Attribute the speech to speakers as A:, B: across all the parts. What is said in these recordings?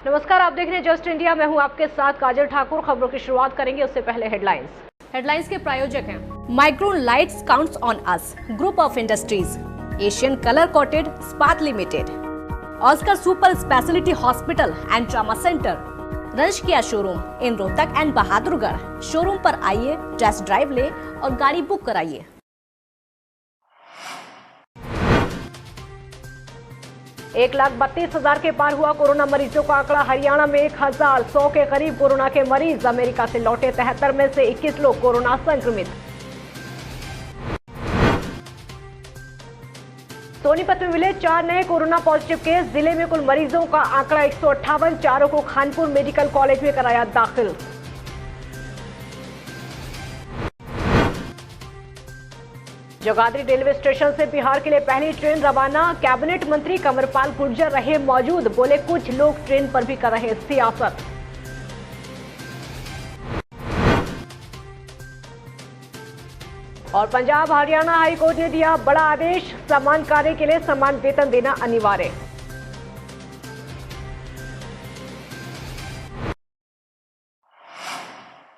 A: नमस्कार, आप देख रहे हैं जस्ट इंडिया। मैं हूं आपके साथ काजल ठाकुर। खबरों की शुरुआत करेंगे, उससे पहले हेडलाइंस के प्रायोजक हैं Micron lights counts on us, group of industries, Asian colour coated स्पात limited, Oscar super speciality hospital and trauma centre, रंश किया showroom in Rohtak and Bahadurgarh. Showroom पर आइए, टेस्ट ड्राइव ले और गाड़ी बुक कराइए। 1,32,000 के पार हुआ कोरोना मरीजों का आंकड़ा। हरियाणा में 1,100 के करीब कोरोना के मरीज। अमेरिका से लौटे 73 में से 21 लोग कोरोना संक्रमित। सोनीपत में मिले 4 नए कोरोना पॉजिटिव केस। जिले में कुल मरीजों का आंकड़ा 158। चारों को खानपुर मेडिकल कॉलेज में कराया दाखिल। जगाधरी रेलवे स्टेशन से बिहार के लिए पहली ट्रेन रवाना। कैबिनेट मंत्री कंवरपाल गुर्जर रहे मौजूद। बोले, कुछ लोग ट्रेन पर भी कर रहे सियासत। और पंजाब हरियाणा हाई कोर्ट ने दिया बड़ा आदेश, समान कार्य के लिए समान वेतन देना अनिवार्य।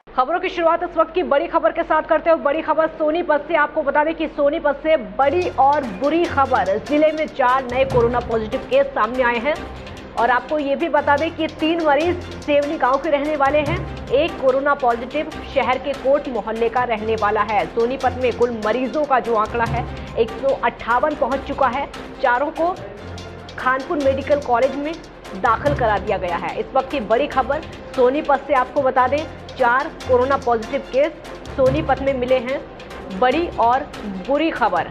A: खबरों की शुरुआत इस वक्त की बड़ी खबर के साथ करते हैं। बड़ी खबर सोनीपत से। आपको बता दें कि सोनीपत से बड़ी और बुरी खबर, जिले में 4 नए कोरोना पॉजिटिव केस सामने आए हैं। और आपको ये भी बता दें कि 3 मरीज सेवली गांव के रहने वाले हैं। एक कोरोना पॉजिटिव शहर के कोट मोहल्ले का रहने वाला है। सोनीपत में कुल मरीजों का जो आंकड़ा है 158 पहुंच चुका है। चारों को खानपुर मेडिकल कॉलेज में दाखिल करा दिया गया है। इस वक्त की बड़ी खबर सोनीपत से। आपको बता दें 4 कोरोना पॉजिटिव केस सोनीपत में मिले हैं। बड़ी और बुरी खबर,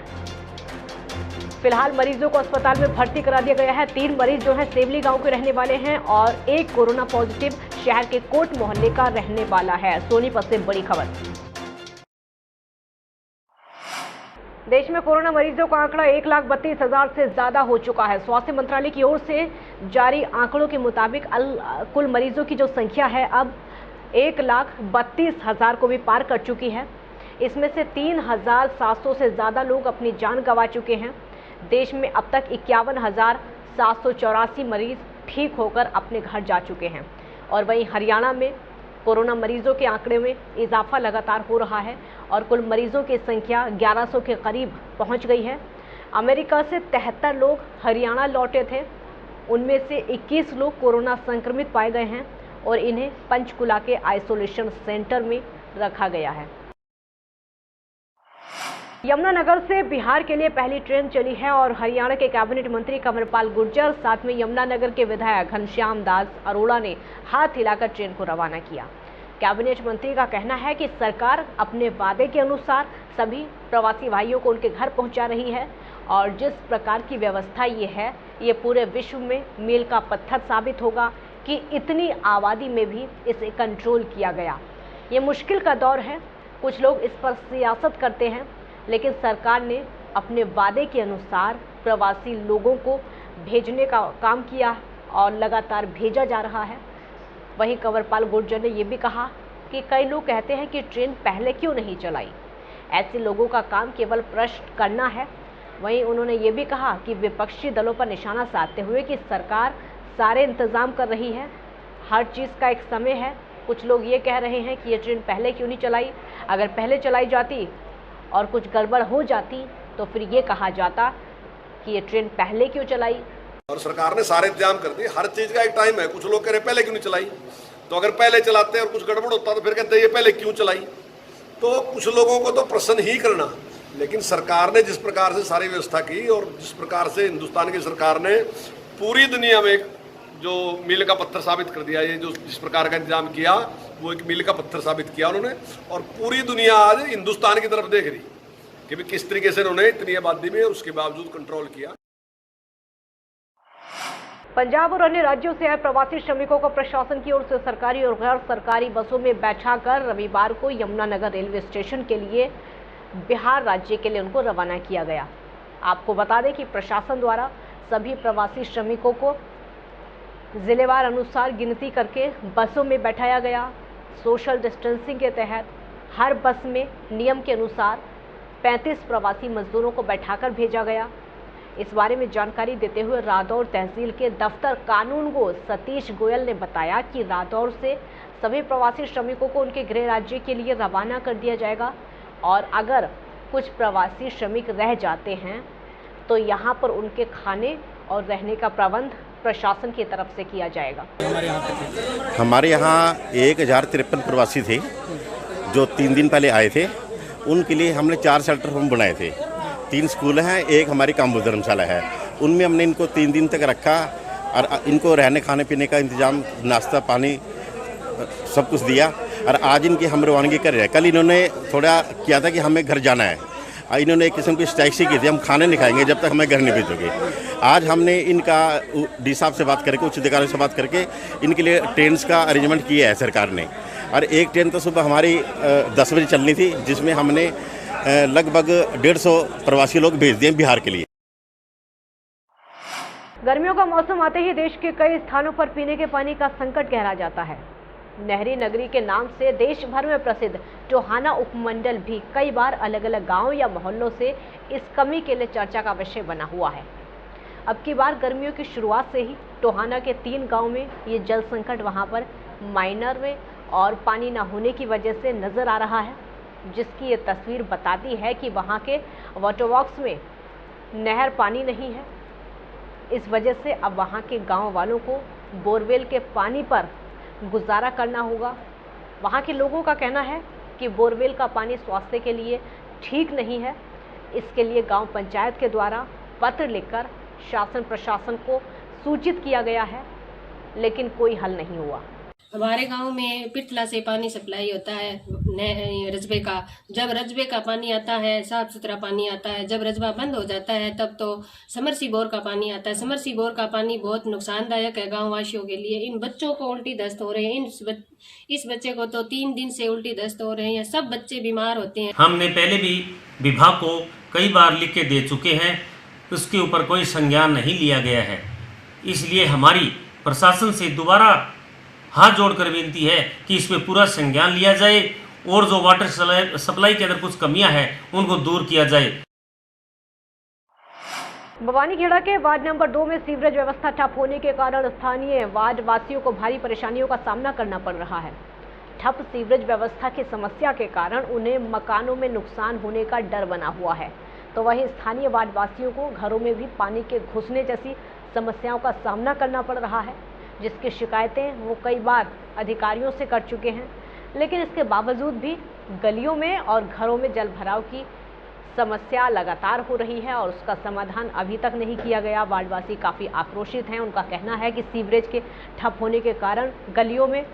A: फिलहाल मरीजों को अस्पताल में भर्ती करा दिया गया है। 3 मरीज जो हैं सेवली गांव के रहने वाले हैं और एक कोरोना पॉजिटिव शहर के कोट मोहल्ले का रहने वाला है। सोनीपत से बड़ी खबर। देश में कोरोना मरीजों का आंकड़ा 1,32,000 से ज्यादा हो चुका है। स्वास्थ्य मंत्रालय की ओर से जारी आंकड़ों के मुताबिक कुल मरीजों की जो संख्या है अब 1,32,000 को भी पार कर चुकी है। इसमें से 3,700 से ज़्यादा लोग अपनी जान गंवा चुके हैं। देश में अब तक 51,784 मरीज ठीक होकर अपने घर जा चुके हैं। और वहीं हरियाणा में कोरोना मरीजों के आंकड़े में इजाफा लगातार हो रहा है और कुल मरीजों की संख्या 1100 के करीब पहुंच गई है। अमेरिका से 73 लोग हरियाणा लौटे थे। उनमें से 21 लोग कोरोना संक्रमित पाए गए हैं और इन्हें पंचकुला के आइसोलेशन सेंटर में रखा गया है। यमुनानगर से बिहार के लिए पहली ट्रेन चली है और हरियाणा के कैबिनेट मंत्री कंवरपाल गुर्जर साथ में यमुनानगर के विधायक घनश्याम दास अरोड़ा ने हाथ हिलाकर ट्रेन को रवाना किया। कैबिनेट मंत्री का कहना है कि सरकार अपने वादे के अनुसार सभी प्रवासी भाइयों को उनके घर पहुंचा रही है और जिस प्रकार की व्यवस्था ये है, ये पूरे विश्व में मील का पत्थर साबित होगा कि इतनी आबादी में भी इसे कंट्रोल किया गया। ये मुश्किल का दौर है, कुछ लोग इस पर सियासत करते हैं, लेकिन सरकार ने अपने वादे के अनुसार प्रवासी लोगों को भेजने का काम किया और लगातार भेजा जा रहा है। वहीं कंवरपाल गुर्जर ने ये भी कहा कि कई लोग कहते हैं कि ट्रेन पहले क्यों नहीं चलाई। ऐसे लोगों का काम केवल प्रश्न करना है। वहीं उन्होंने ये भी कहा कि विपक्षी दलों पर निशाना साधते हुए कि सरकार सारे इंतज़ाम कर रही है, हर चीज़ का एक समय है। कुछ लोग ये कह रहे हैं कि ये ट्रेन पहले क्यों नहीं चलाई। अगर पहले चलाई जाती और कुछ गड़बड़ हो जाती तो फिर ये कहा जाता कि ये ट्रेन पहले क्यों चलाई।
B: और सरकार ने सारे इंतजाम कर दिए, हर चीज़ का एक टाइम है। कुछ लोग कह रहे पहले क्यों नहीं चलाई, तो अगर पहले चलाते और कुछ गड़बड़ होता तो फिर कहते ये पहले क्यों चलाई। तो कुछ लोगों को तो प्रश्न ही करना, लेकिन सरकार ने जिस प्रकार से सारी व्यवस्था की और जिस प्रकार से हिंदुस्तान की सरकार ने पूरी दुनिया में जो मील का पत्थर साबित कर दिया, ये जो जिस प्रकार का इंतजाम किया वो एक मील का पत्थर साबित किया उन्होंने। और पूरी दुनिया आज हिंदुस्तान की तरफ देख रही कि भी किस तरीके से उन्होंने इतनी आबादी में उसके बावजूद कंट्रोल किया।
A: पंजाब और अन्य राज्यों से आए प्रवासी श्रमिकों को प्रशासन की ओर से सरकारी और गैर सरकारी बसों में बैठाकर रविवार को यमुनानगर रेलवे स्टेशन के लिए बिहार राज्य के लिए उनको रवाना किया गया। आपको बता दें कि प्रशासन द्वारा सभी प्रवासी श्रमिकों को जिलेवार अनुसार गिनती करके बसों में बैठाया गया। सोशल डिस्टेंसिंग के तहत हर बस में नियम के अनुसार 35 प्रवासी मजदूरों को बैठाकर भेजा गया। इस बारे में जानकारी देते हुए रादौर तहसील के दफ्तर कानूनगो सतीश गोयल ने बताया कि रादौर से सभी प्रवासी श्रमिकों को उनके गृह राज्य के लिए रवाना कर दिया जाएगा और अगर कुछ प्रवासी श्रमिक रह जाते हैं तो यहाँ पर उनके खाने और रहने का प्रबंध प्रशासन की तरफ से किया जाएगा।
C: हमारे यहाँ 1053 प्रवासी थे जो 3 दिन पहले आए थे। उनके लिए हमने 4 शेल्टर होम बनाए थे। 3 स्कूल हैं, एक हमारी काम्बू धर्मशाला है। उनमें हमने इनको 3 दिन तक रखा और इनको रहने खाने पीने का इंतजाम, नाश्ता पानी सब कुछ दिया और आज इनकी हम रवानगी कर रहे हैं। कल इन्होंने थोड़ा किया था कि हमें घर जाना है, इन्होंने एक किस्म की स्ट्राइक की थी, हम खाने नहीं खाएंगे जब तक हमें घर नहीं भेजोगे। आज हमने इनका डी साहब से बात करके, उच्च अधिकारियों से बात करके इनके लिए ट्रेन का अरेंजमेंट किया है सरकार ने। और एक ट्रेन तो सुबह हमारी 10 बजे चलनी थी जिसमें हमने लगभग 150 प्रवासी लोग भेज दिए बिहार के लिए।
A: गर्मियों का मौसम आते ही देश के कई स्थानों पर पीने के पानी का संकट गहरा जाता है। नहरी नगरी के नाम से देश भर में प्रसिद्ध टोहाना उपमंडल भी कई बार अलग अलग गांव या मोहल्लों से इस कमी के लिए चर्चा का विषय बना हुआ है। अब की बार गर्मियों की शुरुआत से ही टोहाना के 3 गांव में ये जल संकट वहां पर माइनर में और पानी न होने की वजह से नजर आ रहा है, जिसकी ये तस्वीर बताती है कि वहां के वाटर वर्क्स में नहर पानी नहीं है। इस वजह से अब वहां के गांव वालों को बोरवेल के पानी पर गुजारा करना होगा। वहां के लोगों का कहना है कि बोरवेल का पानी स्वास्थ्य के लिए ठीक नहीं है। इसके लिए गांव पंचायत के द्वारा पत्र लिखकर शासन प्रशासन को सूचित किया गया है, लेकिन कोई हल नहीं हुआ।
D: हमारे गांव में पिटला से पानी सप्लाई होता है रजबे का। जब रजबे का पानी आता है साफ सुथरा पानी आता है, जब रजबा बंद हो जाता है तब तो समरसी बोर का पानी आता है। समरसी बोर का पानी बहुत नुकसानदायक है गांव वासियों के लिए। इन बच्चों को उल्टी दस्त हो रहे हैं, इस बच्चे को तो 3 दिन से उल्टी दस्त हो रहे हैं। सब बच्चे बीमार होते हैं।
E: हमने पहले भी विभाग को कई बार लिख के दे चुके हैं, उसके ऊपर कोई संज्ञान नहीं लिया गया है। इसलिए हमारी प्रशासन से दोबारा हाथ जोड़कर विनती है कि इस पे पूरा संज्ञान लिया जाए और जो वाटर सप्लाई के अंदर कुछ कमियां हैं उनको दूर किया जाए।
A: भवानीखेड़ा के वार्ड नंबर 2 में सीवरेज व्यवस्था ठप होने के कारण स्थानीय वार्ड वासियों को भारी परेशानियों का सामना करना पड़ रहा है। ठप सीवरेज व्यवस्था की समस्या के कारण उन्हें मकानों में नुकसान होने का डर बना हुआ है, तो वहीं स्थानीय वार्ड वासियों को घरों में भी पानी के घुसने जैसी समस्याओं का सामना करना पड़ रहा है, जिसकी शिकायतें वो कई बार अधिकारियों से कर चुके हैं। लेकिन इसके बावजूद भी गलियों में और घरों में जल भराव की समस्या लगातार हो रही है और उसका समाधान अभी तक नहीं किया गया। वार्डवासी काफ़ी आक्रोशित हैं। उनका कहना है कि सीवरेज के ठप होने के कारण गलियों में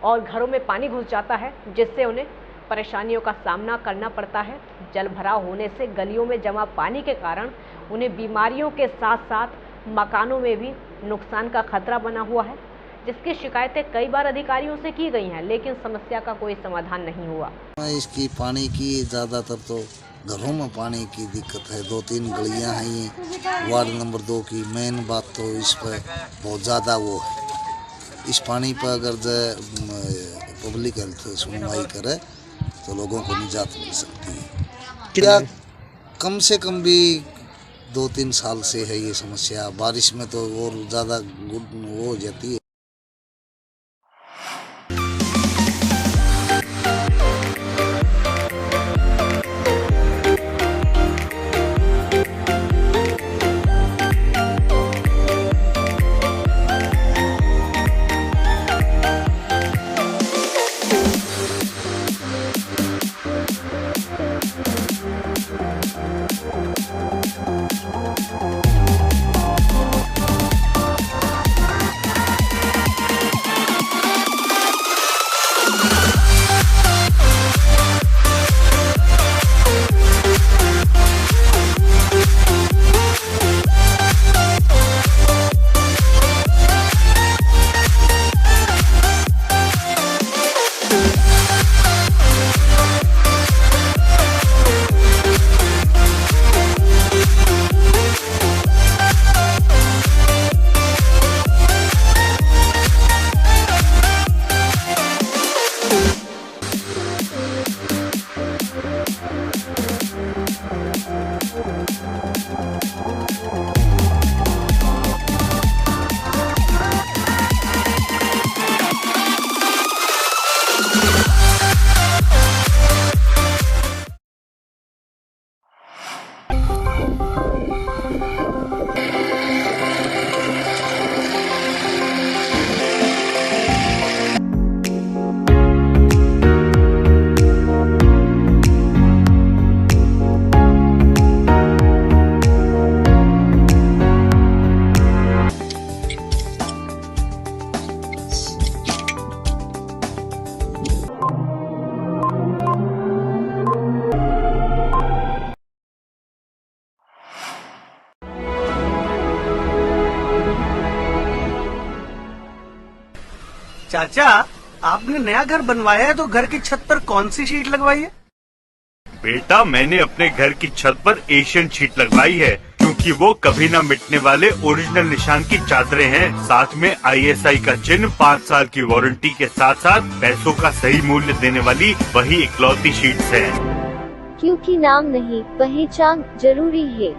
A: और घरों में पानी घुस जाता है, जिससे उन्हें परेशानियों का सामना करना पड़ता है। जल भराव होने से गलियों में जमा पानी के कारण उन्हें बीमारियों के साथ साथ मकानों में भी नुकसान का खतरा बना हुआ है, जिसकी शिकायतें कई बार अधिकारियों से की गई हैं, लेकिन समस्या का कोई समाधान नहीं हुआ।
F: इसकी पानी की ज़्यादातर तो घरों में पानी की दिक्कत है। 2-3 गलियां हैं ये वार्ड नंबर 2 की। मेन बात तो इस पर बहुत ज़्यादा वो है। इस पानी पर अगर पब्लिक हेल्थ सुनवाई करे तो लोगों को निजात मिल सकती है। क्या कम से कम भी 2-3 साल से है ये समस्या। बारिश में तो और ज़्यादा वो हो जाती है।
G: चाचा, आपने नया घर बनवाया है तो घर की छत पर कौन सी शीट लगवाई है?
H: बेटा, मैंने अपने घर की छत पर एशियन शीट लगवाई है क्योंकि वो कभी न मिटने वाले ओरिजिनल निशान की चादरें हैं। साथ में ISI का चिन्ह, 5 साल की वारंटी के साथ साथ पैसों का सही मूल्य देने वाली वही इकलौती शीट्स है।
I: क्योंकि नाम नहीं, पहचान जरूरी है।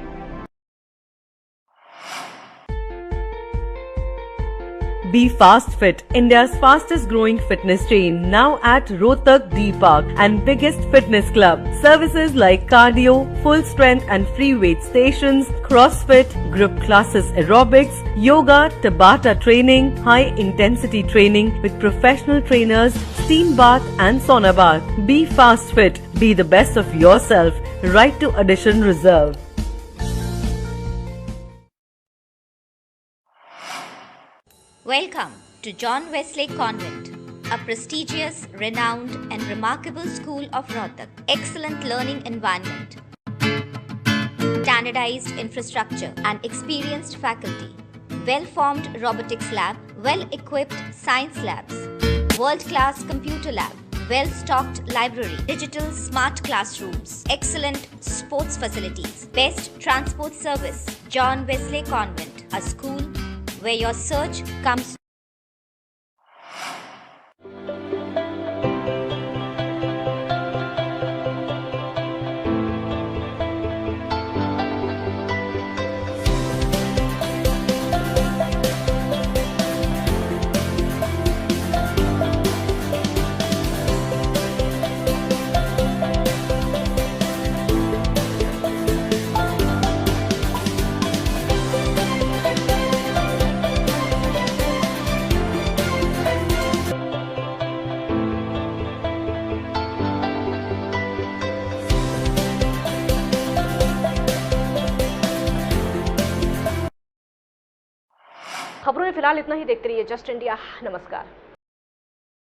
J: Be Fast Fit, India's fastest growing fitness chain, now at Rohtak D Park and biggest fitness club. Services like cardio, full strength and free weight stations, CrossFit, group classes, aerobics, yoga, Tabata training, high intensity training with professional trainers, steam bath and sauna bath. Be Fast Fit, be the best of yourself. Right to Addition Reserve.
K: Welcome to John Wesley Convent, a prestigious, renowned and remarkable school of Rohtak. Excellent learning environment, standardized infrastructure and experienced faculty, well-formed robotics lab, well-equipped science labs, world-class computer lab, well-stocked library, digital smart classrooms, excellent sports facilities, best transport service. John Wesley Convent, a school where your search comes.
A: खबरों में फिलहाल इतना ही। देखते रहिए just India. नमस्कार।